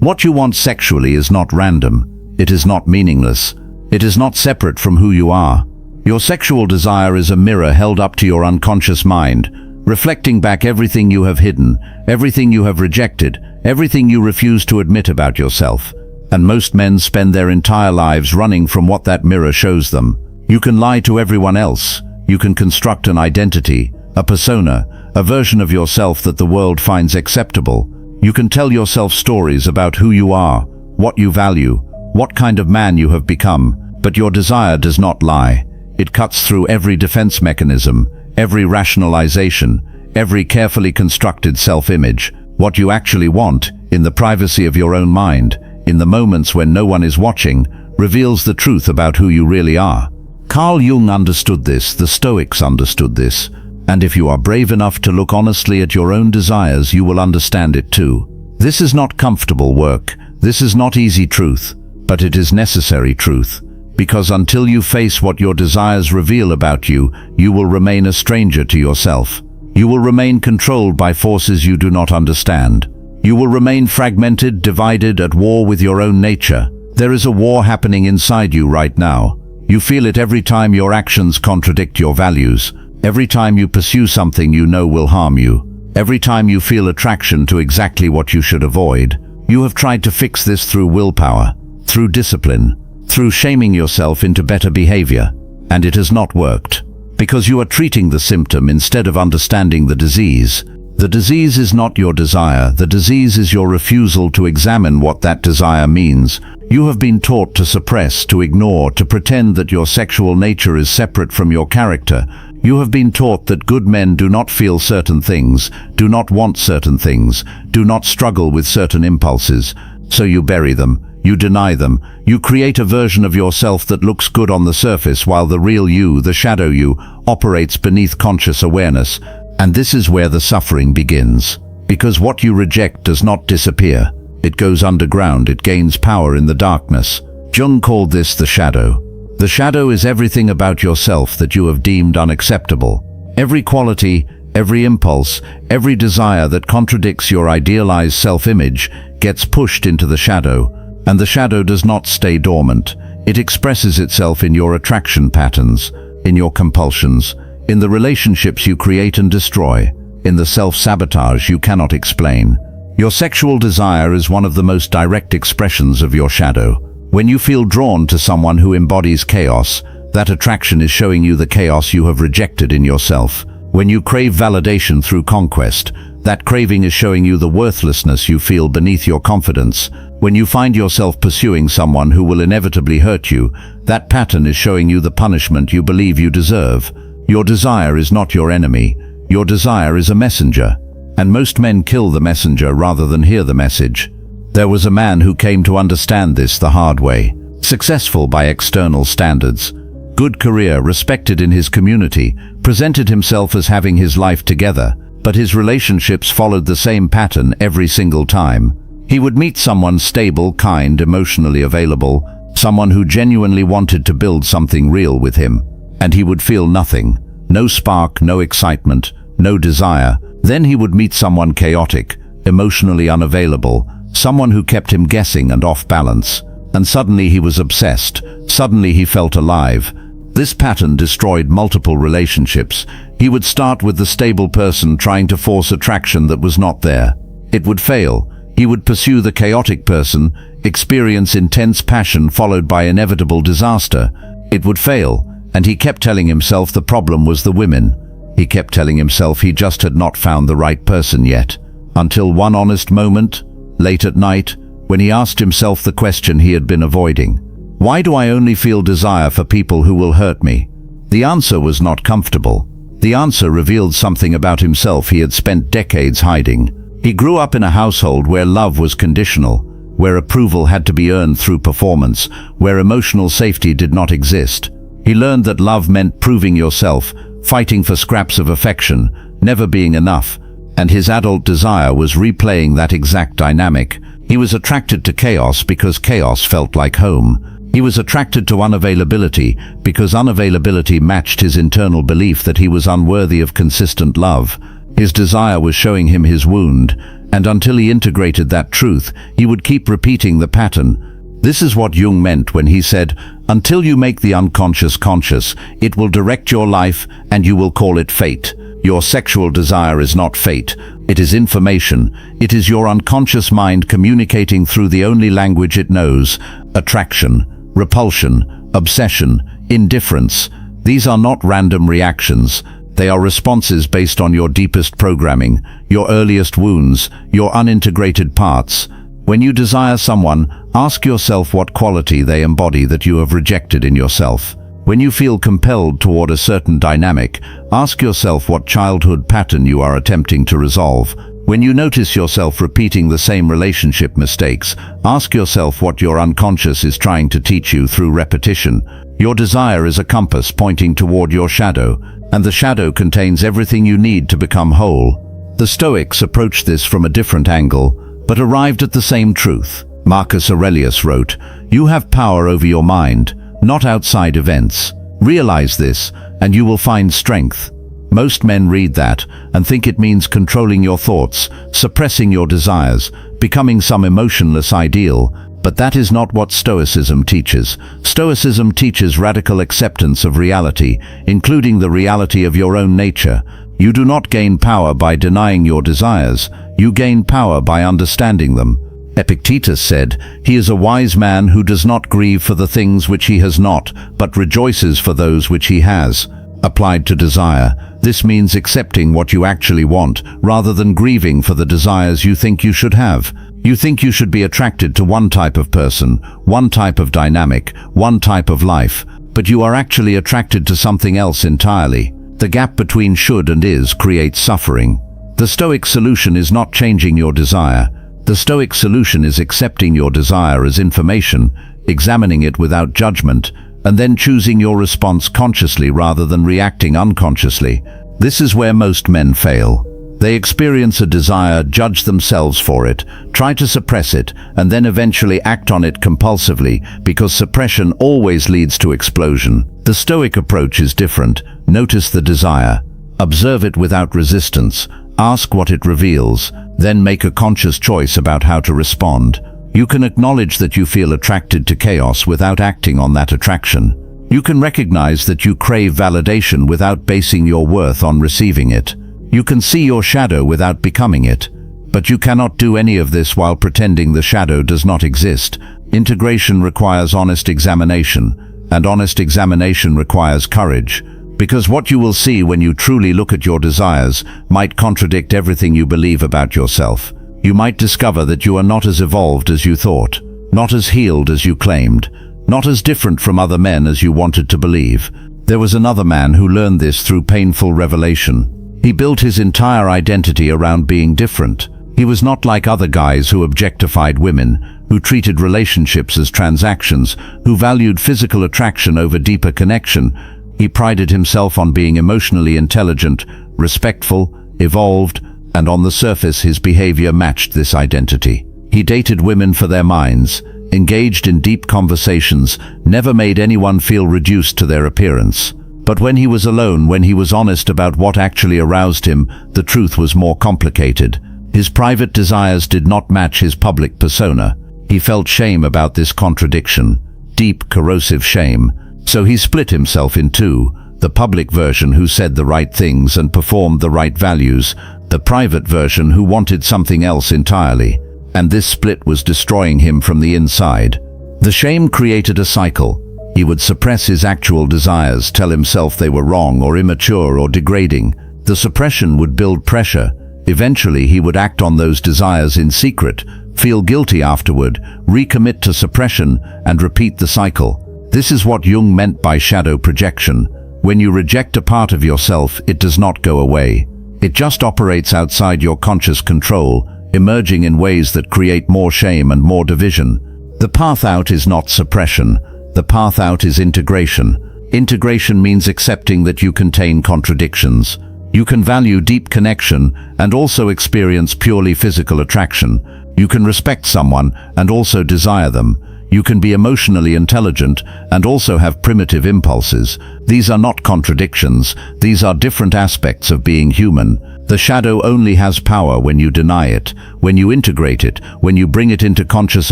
What you want sexually is not random. It is not meaningless. It is not separate from who you are. Your sexual desire is a mirror held up to your unconscious mind, reflecting back everything you have hidden, everything you have rejected, everything you refuse to admit about yourself. And most men spend their entire lives running from what that mirror shows them. You can lie to everyone else. You can construct an identity, a persona, a version of yourself that the world finds acceptable. You can tell yourself stories about who you are, what you value, what kind of man you have become, but your desire does not lie. It cuts through every defense mechanism, every rationalization, every carefully constructed self-image. What you actually want, in the privacy of your own mind, in the moments when no one is watching, reveals the truth about who you really are. Carl Jung understood this, the Stoics understood this, and if you are brave enough to look honestly at your own desires, you will understand it too. This is not comfortable work, this is not easy truth, but it is necessary truth, because until you face what your desires reveal about you, you will remain a stranger to yourself. You will remain controlled by forces you do not understand. You will remain fragmented, divided, at war with your own nature. There is a war happening inside you right now. You feel it every time your actions contradict your values, every time you pursue something you know will harm you, every time you feel attraction to exactly what you should avoid. You have tried to fix this through willpower, through discipline, through shaming yourself into better behavior, and it has not worked. Because you are treating the symptom instead of understanding the disease. The disease is not your desire, the disease is your refusal to examine what that desire means. You have been taught to suppress, to ignore, to pretend that your sexual nature is separate from your character. You have been taught that good men do not feel certain things, do not want certain things, do not struggle with certain impulses. So you bury them, you deny them, you create a version of yourself that looks good on the surface while the real you, the shadow you, operates beneath conscious awareness. And this is where the suffering begins. Because what you reject does not disappear. It goes underground, it gains power in the darkness. Jung called this the shadow. The shadow is everything about yourself that you have deemed unacceptable. Every quality, every impulse, every desire that contradicts your idealized self-image gets pushed into the shadow. And the shadow does not stay dormant. It expresses itself in your attraction patterns, in your compulsions, in the relationships you create and destroy, in the self-sabotage you cannot explain. Your sexual desire is one of the most direct expressions of your shadow. When you feel drawn to someone who embodies chaos, that attraction is showing you the chaos you have rejected in yourself. When you crave validation through conquest, that craving is showing you the worthlessness you feel beneath your confidence. When you find yourself pursuing someone who will inevitably hurt you, that pattern is showing you the punishment you believe you deserve. Your desire is not your enemy. Your desire is a messenger. And most men kill the messenger rather than hear the message. There was a man who came to understand this the hard way. Successful by external standards. Good career, respected in his community, presented himself as having his life together, but his relationships followed the same pattern every single time. He would meet someone stable, kind, emotionally available, someone who genuinely wanted to build something real with him, and he would feel nothing. No spark, no excitement, no desire. Then he would meet someone chaotic, emotionally unavailable, someone who kept him guessing and off balance. And suddenly he was obsessed. Suddenly he felt alive. This pattern destroyed multiple relationships. He would start with the stable person trying to force attraction that was not there. It would fail. He would pursue the chaotic person, experience intense passion followed by inevitable disaster. It would fail, and he kept telling himself the problem was the women. He kept telling himself he just had not found the right person yet. Until one honest moment, late at night, when he asked himself the question he had been avoiding. Why do I only feel desire for people who will hurt me? The answer was not comfortable. The answer revealed something about himself he had spent decades hiding. He grew up in a household where love was conditional, where approval had to be earned through performance, where emotional safety did not exist. He learned that love meant proving yourself, fighting for scraps of affection, never being enough, and his adult desire was replaying that exact dynamic. He was attracted to chaos because chaos felt like home. He was attracted to unavailability because unavailability matched his internal belief that he was unworthy of consistent love. His desire was showing him his wound, And until he integrated that truth, he would keep repeating the pattern. This is what Jung meant when he said, "Until you make the unconscious conscious, it will direct your life and you will call it fate." Your sexual desire is not fate. It is information. It is your unconscious mind communicating through the only language it knows: attraction, repulsion, obsession, indifference. These are not random reactions. They are responses based on your deepest programming, your earliest wounds, your unintegrated parts. When you desire someone, ask yourself what quality they embody that you have rejected in yourself. When you feel compelled toward a certain dynamic, ask yourself what childhood pattern you are attempting to resolve. When you notice yourself repeating the same relationship mistakes, ask yourself what your unconscious is trying to teach you through repetition. Your desire is a compass pointing toward your shadow, and the shadow contains everything you need to become whole. The Stoics approached this from a different angle, but arrived at the same truth. Marcus Aurelius wrote, "You have power over your mind, not outside events. Realize this, and you will find strength." Most men read that and think it means controlling your thoughts, suppressing your desires, becoming some emotionless ideal. But that is not what Stoicism teaches. Stoicism teaches radical acceptance of reality, including the reality of your own nature. You do not gain power by denying your desires. You gain power by understanding them. Epictetus said, "He is a wise man who does not grieve for the things which he has not, but rejoices for those which he has." Applied to desire, this means accepting what you actually want, rather than grieving for the desires you think you should have. You think you should be attracted to one type of person, one type of dynamic, one type of life, but you are actually attracted to something else entirely. The gap between should and is creates suffering. The Stoic solution is not changing your desire. The Stoic solution is accepting your desire as information, examining it without judgment, and then choosing your response consciously rather than reacting unconsciously. This is where most men fail. They experience a desire, judge themselves for it, try to suppress it, and then eventually act on it compulsively, because suppression always leads to explosion. The Stoic approach is different. Notice the desire. Observe it without resistance. Ask what it reveals. Then make a conscious choice about how to respond. You can acknowledge that you feel attracted to chaos without acting on that attraction. You can recognize that you crave validation without basing your worth on receiving it. You can see your shadow without becoming it. But you cannot do any of this while pretending the shadow does not exist. Integration requires honest examination, and honest examination requires courage. Because what you will see when you truly look at your desires might contradict everything you believe about yourself. You might discover that you are not as evolved as you thought, not as healed as you claimed, not as different from other men as you wanted to believe. There was another man who learned this through painful revelation. He built his entire identity around being different. He was not like other guys who objectified women, who treated relationships as transactions, who valued physical attraction over deeper connection. He prided himself on being emotionally intelligent, respectful, evolved, and on the surface his behavior matched this identity. He dated women for their minds, engaged in deep conversations, never made anyone feel reduced to their appearance. But when he was alone, when he was honest about what actually aroused him, the truth was more complicated. His private desires did not match his public persona. He felt shame about this contradiction, deep, corrosive shame. So he split himself in two: the public version who said the right things and performed the right values, the private version who wanted something else entirely. And this split was destroying him from the inside. The shame created a cycle. He would suppress his actual desires, tell himself they were wrong or immature or degrading. The suppression would build pressure. Eventually he would act on those desires in secret, feel guilty afterward, recommit to suppression, and repeat the cycle. This is what Jung meant by shadow projection. When you reject a part of yourself, it does not go away. It just operates outside your conscious control, emerging in ways that create more shame and more division. The path out is not suppression. The path out is integration. Integration means accepting that you contain contradictions. You can value deep connection and also experience purely physical attraction. You can respect someone and also desire them. You can be emotionally intelligent and also have primitive impulses. These are not contradictions. These are different aspects of being human. The shadow only has power when you deny it, when you integrate it, when you bring it into conscious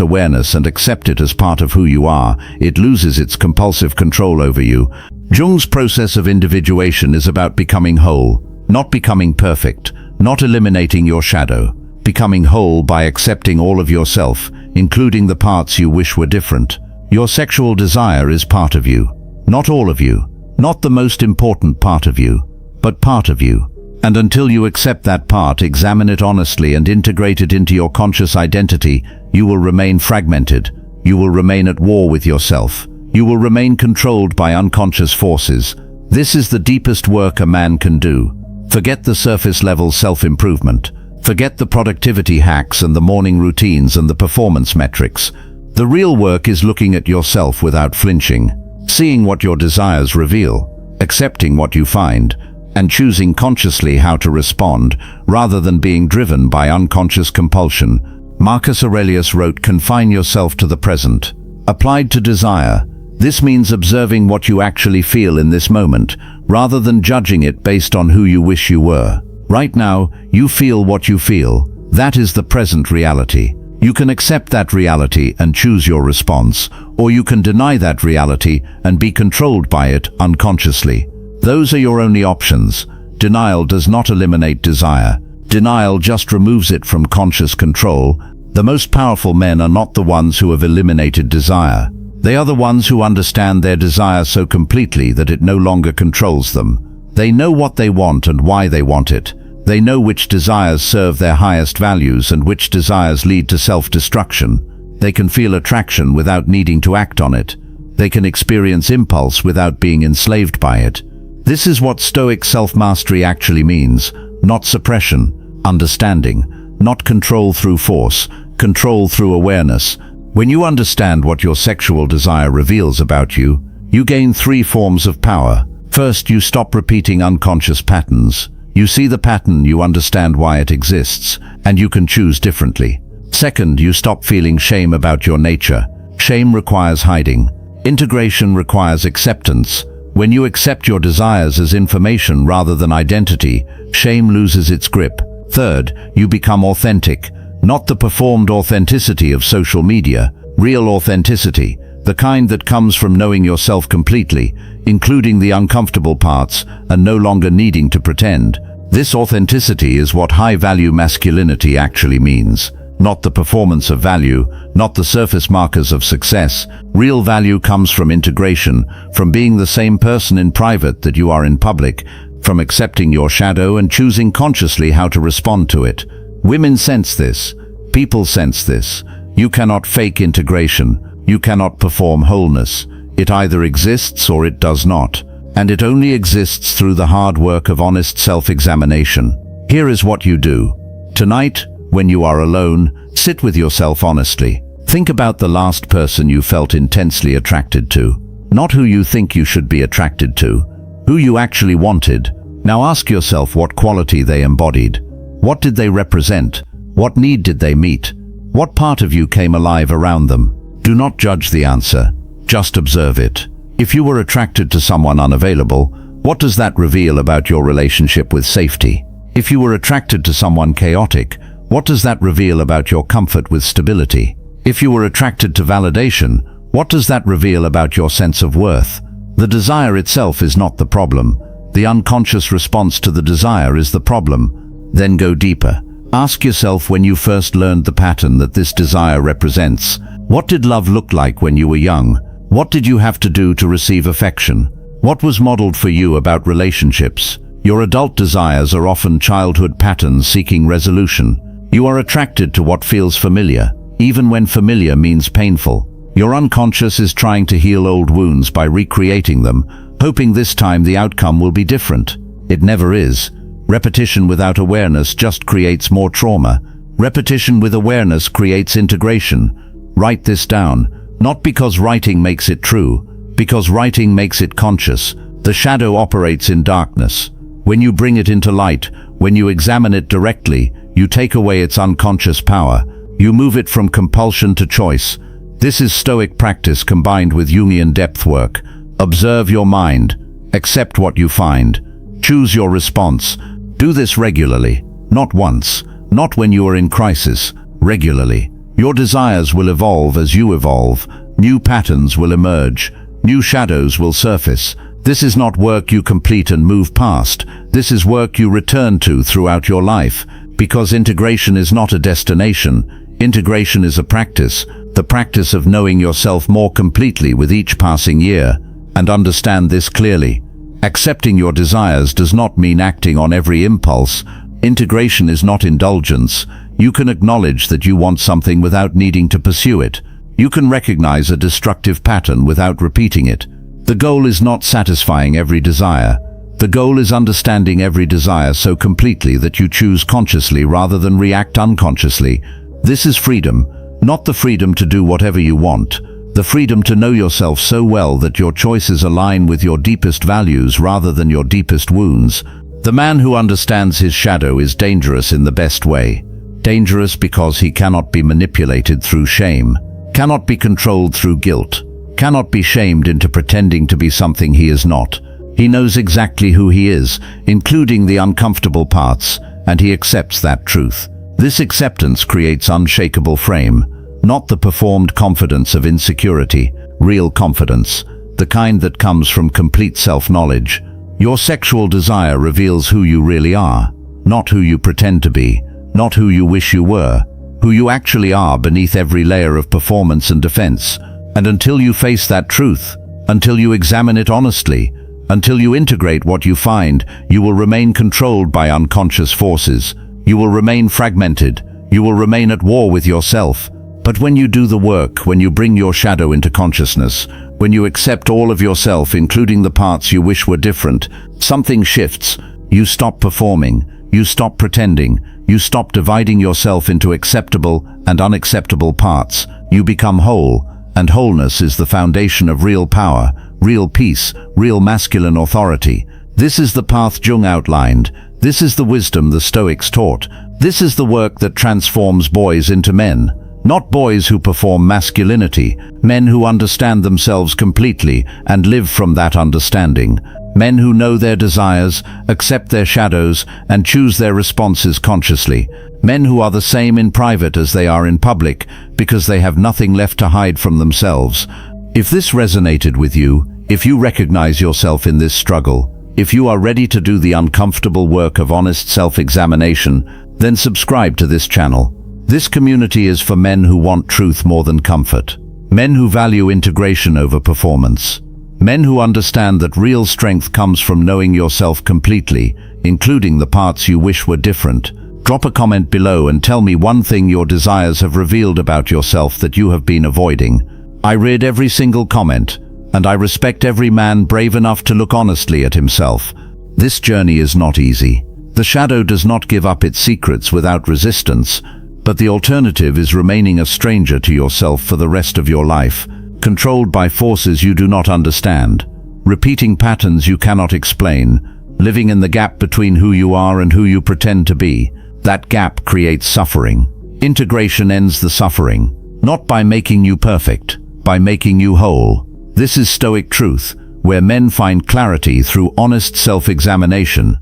awareness and accept it as part of who you are. It loses its compulsive control over you. Jung's process of individuation is about becoming whole, not becoming perfect, not eliminating your shadow. Becoming whole by accepting all of yourself, including the parts you wish were different. Your sexual desire is part of you. Not all of you. Not the most important part of you, but part of you. And until you accept that part, examine it honestly and integrate it into your conscious identity, you will remain fragmented. You will remain at war with yourself. You will remain controlled by unconscious forces. This is the deepest work a man can do. Forget the surface-level self-improvement. Forget the productivity hacks and the morning routines and the performance metrics. The real work is looking at yourself without flinching, seeing what your desires reveal, accepting what you find, and choosing consciously how to respond, rather than being driven by unconscious compulsion. Marcus Aurelius wrote, "Confine yourself to the present." Applied to desire, this means observing what you actually feel in this moment, rather than judging it based on who you wish you were. Right now, you feel what you feel. That is the present reality. You can accept that reality and choose your response, or you can deny that reality and be controlled by it unconsciously. Those are your only options. Denial does not eliminate desire. Denial just removes it from conscious control. The most powerful men are not the ones who have eliminated desire. They are the ones who understand their desire so completely that it no longer controls them. They know what they want and why they want it. They know which desires serve their highest values and which desires lead to self-destruction. They can feel attraction without needing to act on it. They can experience impulse without being enslaved by it. This is what Stoic self-mastery actually means. Not suppression, understanding. Not control through force, control through awareness. When you understand what your sexual desire reveals about you, you gain 3 forms of power. First, you stop repeating unconscious patterns. You see the pattern, you understand why it exists, and you can choose differently. Second, you stop feeling shame about your nature. Shame requires hiding. Integration requires acceptance. When you accept your desires as information rather than identity, shame loses its grip. Third, you become authentic, not the performed authenticity of social media, real authenticity, the kind that comes from knowing yourself completely, including the uncomfortable parts, and no longer needing to pretend. This authenticity is what high-value masculinity actually means. Not the performance of value, not the surface markers of success. Real value comes from integration, from being the same person in private that you are in public, from accepting your shadow and choosing consciously how to respond to it. Women sense this. People sense this. You cannot fake integration. You cannot perform wholeness. It either exists or it does not. And it only exists through the hard work of honest self-examination. Here is what you do. Tonight, when you are alone, sit with yourself honestly. Think about the last person you felt intensely attracted to. Not who you think you should be attracted to. Who you actually wanted. Now ask yourself what quality they embodied. What did they represent? What need did they meet? What part of you came alive around them? Do not judge the answer. Just observe it. If you were attracted to someone unavailable, what does that reveal about your relationship with safety? If you were attracted to someone chaotic, what does that reveal about your comfort with stability? If you were attracted to validation, what does that reveal about your sense of worth? The desire itself is not the problem. The unconscious response to the desire is the problem. Then go deeper. Ask yourself when you first learned the pattern that this desire represents. What did love look like when you were young? What did you have to do to receive affection? What was modeled for you about relationships? Your adult desires are often childhood patterns seeking resolution. You are attracted to what feels familiar, even when familiar means painful. Your unconscious is trying to heal old wounds by recreating them, hoping this time the outcome will be different. It never is. Repetition without awareness just creates more trauma. Repetition with awareness creates integration. Write this down, not because writing makes it true, because writing makes it conscious. The shadow operates in darkness. When you bring it into light, when you examine it directly, you take away its unconscious power. You move it from compulsion to choice. This is Stoic practice combined with Jungian depth work. Observe your mind. Accept what you find. Choose your response. Do this regularly, not once, not when you are in crisis, regularly. Your desires will evolve as you evolve. New patterns will emerge. New shadows will surface. This is not work you complete and move past. This is work you return to throughout your life, because integration is not a destination. Integration is a practice, the practice of knowing yourself more completely with each passing year. And understand this clearly. Accepting your desires does not mean acting on every impulse. Integration is not indulgence. You can acknowledge that you want something without needing to pursue it. You can recognize a destructive pattern without repeating it. The goal is not satisfying every desire. The goal is understanding every desire so completely that you choose consciously rather than react unconsciously. This is freedom, not the freedom to do whatever you want. The freedom to know yourself so well that your choices align with your deepest values rather than your deepest wounds. The man who understands his shadow is dangerous in the best way. Dangerous because he cannot be manipulated through shame, cannot be controlled through guilt, cannot be shamed into pretending to be something he is not. He knows exactly who he is, including the uncomfortable parts, and he accepts that truth. This acceptance creates unshakable frame, not the performed confidence of insecurity, real confidence, the kind that comes from complete self-knowledge. Your sexual desire reveals who you really are, not who you pretend to be, not who you wish you were, who you actually are beneath every layer of performance and defense. And until you face that truth, until you examine it honestly, until you integrate what you find, you will remain controlled by unconscious forces. You will remain fragmented. You will remain at war with yourself. But when you do the work, when you bring your shadow into consciousness, when you accept all of yourself, including the parts you wish were different, something shifts. You stop performing. You stop pretending. You stop dividing yourself into acceptable and unacceptable parts. You become whole. And wholeness is the foundation of real power, real peace, real masculine authority. This is the path Jung outlined. This is the wisdom the Stoics taught. This is the work that transforms boys into men. Not boys who perform masculinity, men who understand themselves completely and live from that understanding. Men who know their desires, accept their shadows, and choose their responses consciously. Men who are the same in private as they are in public, because they have nothing left to hide from themselves. If this resonated with you, if you recognize yourself in this struggle, if you are ready to do the uncomfortable work of honest self-examination, then subscribe to this channel. This community is for men who want truth more than comfort. Men who value integration over performance. Men who understand that real strength comes from knowing yourself completely, including the parts you wish were different. Drop a comment below and tell me one thing your desires have revealed about yourself that you have been avoiding. I read every single comment, and I respect every man brave enough to look honestly at himself. This journey is not easy. The shadow does not give up its secrets without resistance, but the alternative is remaining a stranger to yourself for the rest of your life, controlled by forces you do not understand, repeating patterns you cannot explain, living in the gap between who you are and who you pretend to be. That gap creates suffering. Integration ends the suffering, not by making you perfect, by making you whole. This is Stoic truth, where men find clarity through honest self-examination,